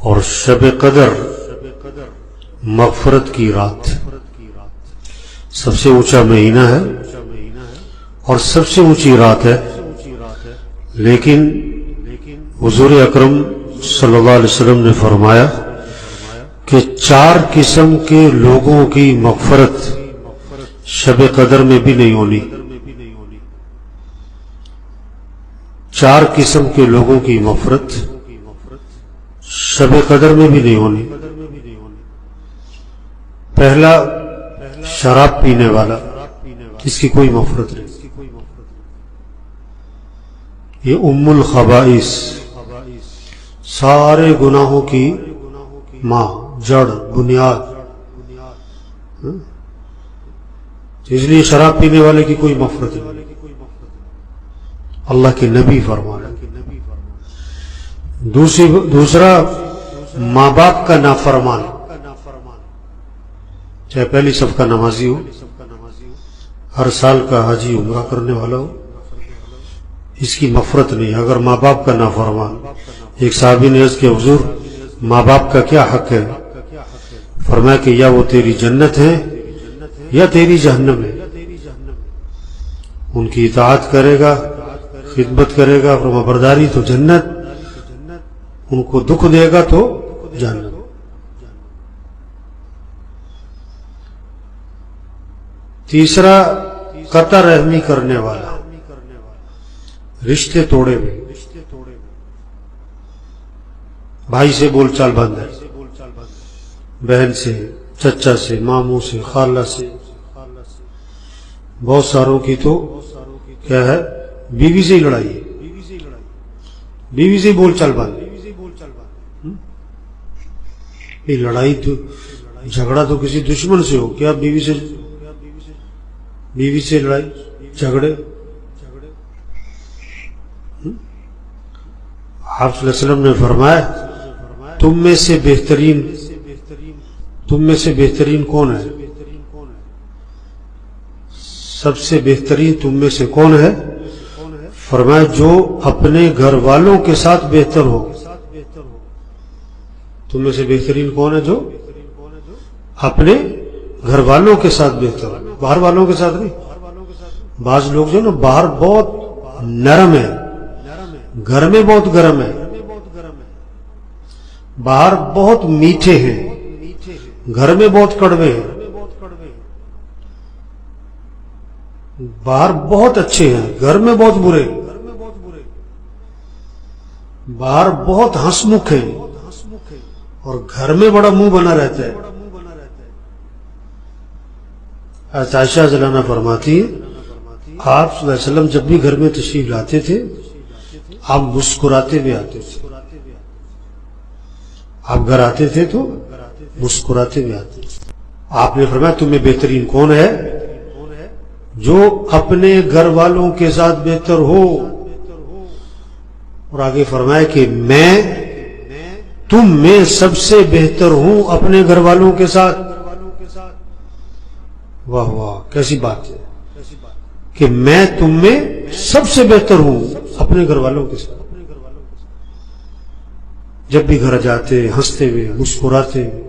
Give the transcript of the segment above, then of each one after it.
اور شب قدر مغفرت کی رات، سب سے اونچا مہینہ ہے اور سب سے اونچی رات ہے، لیکن حضور اکرم صلی اللہ علیہ وسلم نے فرمایا کہ 4 قسم کے لوگوں کی مغفرت شب قدر میں بھی نہیں ہونی۔ 4 قسم کے لوگوں کی مغفرت شب قدر میں بھی نہیں ہونی۔ پہلا، شراب پینے والا، اس کی کوئی مغفرت نہیں، یہ ام الخبائث، سارے گناہوں کی ماں، جڑ، بنیاد، اس لیے شراب پینے والے کی کوئی مغفرت نہیں، اللہ کے نبی فرمایا۔ دوسرا، ماں باپ کا نافرمان، چاہے پہلی صف کا نمازی ہو، ہر سال کا حاجی عمرہ کرنے والا ہو، اس کی مغفرت نہیں اگر ماں باپ کا نافرمان۔ ایک صحابی نے عرض کیا حضور ماں باپ کا کیا حق ہے؟ فرمایا کہ یا وہ تیری جنت ہے یا تیری جہنم ہے، ان کی اطاعت کرے گا، خدمت کرے گا، فرما برداری تو جنت، ان کو دکھ دے گا تو جہنم۔ تیسرا، قطع رحمی کرنے والا، رشتے توڑے ہوئے، بھائی سے بول چال بند ہے، بہن سے، چچا سے، ماموں سے، خالہ سے، بہت ساروں کی تو کیا ہے، بیوی سے ہی لڑائی ہے، بیوی سے ہی بول چال بند۔ یہ لڑائی تو، جھگڑا تو کسی دشمن سے ہو، کیا بیوی سے لڑائی جھگڑے؟ آپ صلی اللہ علیہ وسلم نے فرمایا تم میں سے بہترین کون ہے؟ سب سے بہترین تم میں سے کون ہے؟ فرمایا جو اپنے گھر والوں کے ساتھ بہتر ہو۔ تم میں سے بہترین کون ہے؟ جو اپنے گھر والوں کے ساتھ بہتر ہو، باہر والوں کے ساتھ نہیں۔ بعض لوگ جو نا باہر بہت نرم ہے، گھر میں بہت گرم ہے، باہر بہت میٹھے ہیں، گھر میں بہت کڑوے ہیں، باہر بہت اچھے ہیں، گھر میں بہت برے، باہر بہت ہنسمکھ ہیں اور گھر میں بڑا منہ بنا رہتا ہے۔ عائشہ رضی اللہ عنہا فرماتی ہے آپ صلی اللہ علیہ وسلم جب بھی گھر میں تشریف لاتے تھے آپ مسکراتے ہوئے آتے تھے، آپ گھر آتے تھے تو مسکراتے ہوئے آتے تھے۔ آپ نے فرمایا تم میں بہترین کون ہے؟ جو اپنے گھر والوں کے ساتھ بہتر ہو، اور آگے فرمایا کہ میں تم میں سب سے بہتر ہوں اپنے گھر والوں کے ساتھ۔ واہ واہ، کیسی بات ہے کہ میں تم میں سب سے بہتر ہوں اپنے گھر والوں کے ساتھ۔ جب بھی گھر جاتے ہنستے ہوئے، مسکراتے ہوئے۔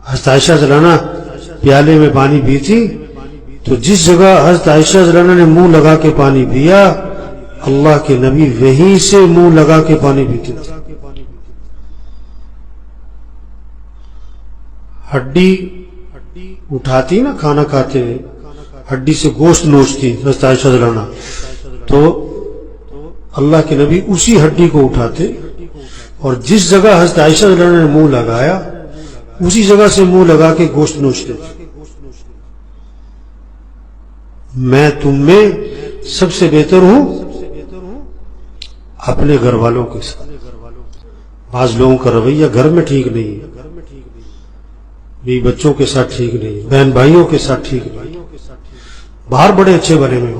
حضرت عائشہ رضی اللہ عنہا پیالے میں پانی پی تھی تو جس جگہ حضرت عائشہ رضی اللہ عنہا نے منہ لگا کے پانی پیا، اللہ کے نبی وہیں سے منہ لگا کے پانی پیتے تھے۔ ہڈی اٹھاتی نا کھانا کھاتے ہوئے، ہڈی سے گوشت نوچتی حضرت عائشہ رضی اللہ عنہا، تو اللہ کے نبی اسی ہڈی کو اٹھاتے اور جس جگہ حضرت عائشہ رضی اللہ عنہا نے منہ لگایا اسی جگہ سے منہ لگا کے گوشت نوچتے تھے۔ میں تم میں سب سے بہتر ہوں اپنے گھر والوں کے ساتھ۔ بعض لوگوں کا رویہ گھر میں ٹھیک نہیں ہے، بیوی بچوں کے ساتھ ٹھیک نہیں، بہن بھائیوں کے ساتھ ٹھیک نہیں، باہر بڑے اچھے بنے ہوئے۔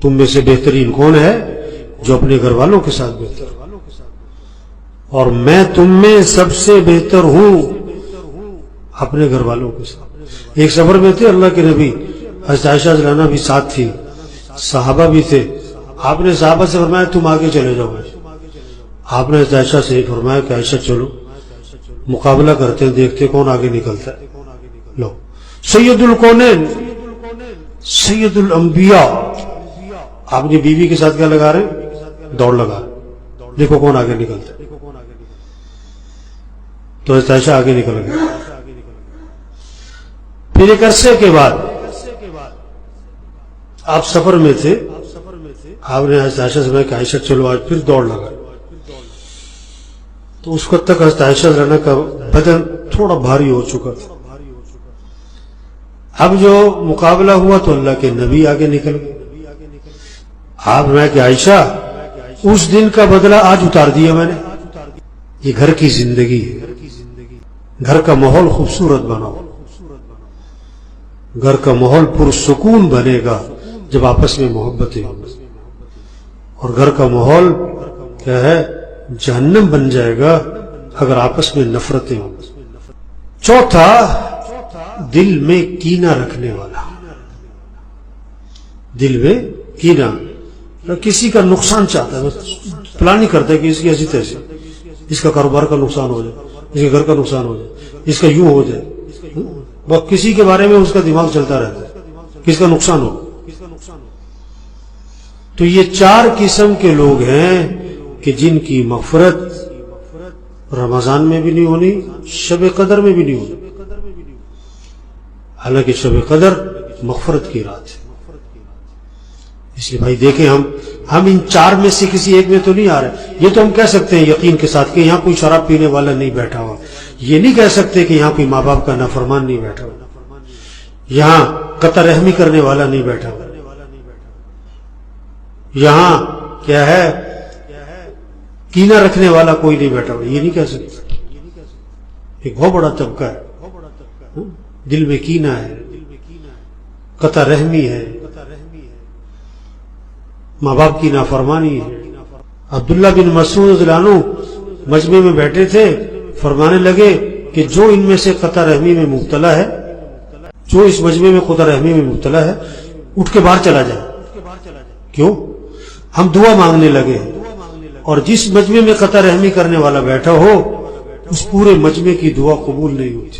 تم میں سے بہترین کون ہے؟ جو اپنے گھر والوں کے ساتھ بہتر، اور میں تم میں سب سے بہتر ہوں اپنے گھر والوں کے ساتھ۔ ایک سفر میں تھے اللہ کے نبی، حضرت عائشہ رضی اللہ عنہا بھی ساتھ تھی، صحابہ بھی تھے۔ آپ نے صحابہ سے فرمایا تم آگے چلے جاؤ، آپ نے عائشہ سے فرمایا کہ عائشہ چلو مقابلہ کرتے ہیں، دیکھتے کون آگے نکلتا ہے۔ لو سید الکونین سید الانبیاء، آپ نے بیوی کے ساتھ کیا لگا رہے؟ دوڑ لگا رہے، دیکھو کون آگے نکلتا ہے۔ تو عائشہ آگے نکل گئے۔ پھر ایک عرصے کے بعد آپ سفر میں تھے، آپ نے عائشہ سے کہا کہ عائشہ چلو آج پھر دوڑ لگا۔ تو اس وقت تک عائشہ رضی کا بدن تھوڑا بھاری ہو چکا تھا۔ اب جو مقابلہ ہوا تو اللہ کے نبی آگے نکل گئے۔ آپ نے کہ عائشہ اس دن کا بدلہ آج اتار دیا میں نے۔ یہ گھر کی زندگی ہے، گھر کا ماحول خوبصورت بناؤ، گھر کا ماحول پرسکون بنے گا جب آپس میں محبتیں ہوں، اور گھر کا ماحول کیا ہے؟ جہنم بن جائے گا اگر آپس میں نفرتیں ہوں۔ چوتھا، دل میں کینہ رکھنے والا، دل میں کینہ، کسی کا نقصان چاہتا ہے، پلان نہیں کرتا ہے کہ اس کی ایسی تیسی، اس کا کاروبار کا نقصان ہو جائے، اس کے گھر کا نقصان ہو جائے، اس کا یوں ہو جائے، بس کسی کے بارے میں اس کا دماغ چلتا رہتا ہے، کس کا نقصان ہو۔ تو یہ چار قسم کے لوگ ہیں کہ جن کی مغفرت رمضان میں بھی نہیں ہونی، شب قدر میں بھی نہیں ہونی، حالانکہ شب قدر مغفرت کی رات ہے۔ اس لیے بھائی دیکھیں، ہم ان چار میں سے کسی ایک میں تو نہیں آ رہے۔ یہ تو ہم کہہ سکتے ہیں یقین کے ساتھ کہ یہاں کوئی شراب پینے والا نہیں بیٹھا ہوا، یہ نہیں کہہ سکتے کہ یہاں کوئی ماں باپ کا نافرمان نہیں بیٹھا ہوا، یہاں قطع رحمی کرنے والا نہیں بیٹھا ہوا، یہاں کیا ہے کینہ رکھنے والا کوئی نہیں بیٹھا ہوا، یہ نہیں کہہ سکتے۔ ایک بہت بڑا طبقہ ہے، دل میں کینہ ہے، قطع رحمی ہے، ماں باپ کی نافرمانی ہے۔ عبداللہ بن مسعود رضی اللہ عنہ مجمع میں بیٹھے تھے، فرمانے لگے کہ جو ان میں سے قطع رحمی میں مبتلا ہے، جو اس مجمع میں قطع رحمی میں مبتلا ہے، اٹھ کے باہر چلا جائے۔ کیوں؟ ہم دعا مانگنے لگے، اور جس مجمع میں قطع رحمی کرنے والا بیٹھا ہو اس پورے مجمع کی دعا قبول نہیں ہوتی۔